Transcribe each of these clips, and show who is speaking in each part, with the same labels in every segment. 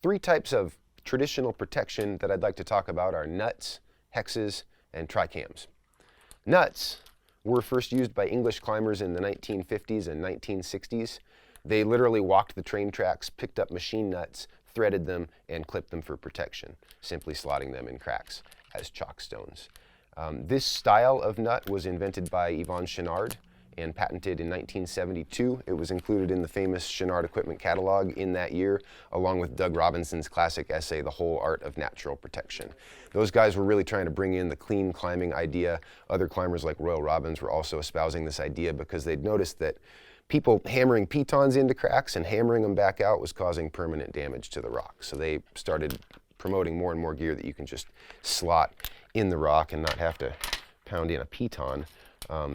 Speaker 1: Three types of traditional protection that I'd like to talk about are nuts, hexes, and tricams. Nuts were first used by English climbers in the 1950s and 1960s. They literally walked the train tracks, picked up machine nuts, threaded them, and clipped them for protection, simply slotting them in cracks as chalk stones. This style of nut was invented by Yvon Chouinard and patented in 1972. It was included in the famous Chouinard equipment catalog in that year, along with Doug Robinson's classic essay, The Whole Art of Natural Protection. Those guys were really trying to bring in the clean climbing idea. Other climbers like Royal Robbins were also espousing this idea because they'd noticed that people hammering pitons into cracks and hammering them back out was causing permanent damage to the rock. So they started promoting more and more gear that you can just slot in the rock and not have to pound in a piton.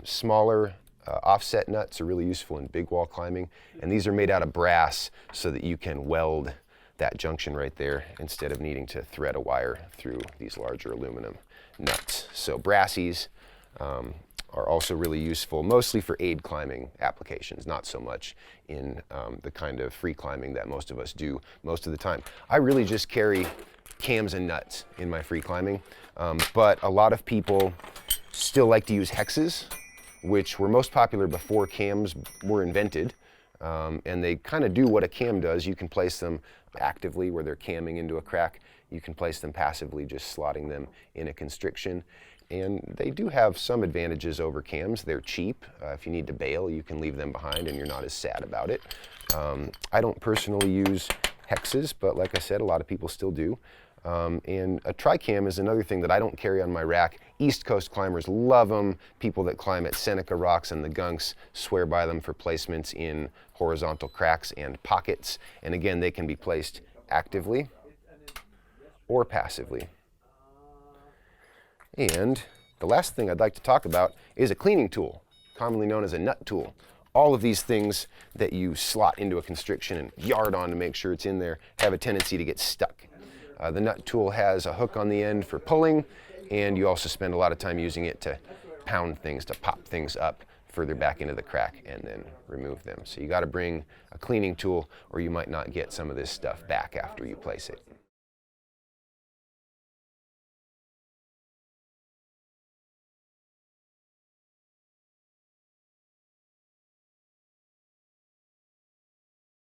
Speaker 1: Smaller offset nuts are really useful in big wall climbing, and these are made out of brass so that you can weld that junction right there instead of needing to thread a wire through these larger aluminum nuts. So brassies are also really useful, mostly for aid climbing applications, not so much in the kind of free climbing that most of us do most of the time. I really just carry cams and nuts in my free climbing, but a lot of people still like to use hexes, which were most popular before cams were invented. And they kind of do what a cam does. You can place them actively where they're camming into a crack. You can place them passively, just slotting them in a constriction. And they do have some advantages over cams. They're cheap. If you need to bail, you can leave them behind and you're not as sad about it. I don't personally use hexes, but like I said, a lot of people still do. And a tricam is another thing that I don't carry on my rack. East Coast climbers love them. People that climb at Seneca Rocks and the Gunks swear by them for placements in horizontal cracks and pockets. And again, they can be placed actively or passively. And the last thing I'd like to talk about is a cleaning tool, commonly known as a nut tool. All of these things that you slot into a constriction and yard on to make sure it's in there have a tendency to get stuck. The nut tool has a hook on the end for pulling, and you also spend a lot of time using it to pound things, to pop things up further back into the crack and then remove them. So you got to bring a cleaning tool or you might not get some of this stuff back after you place it.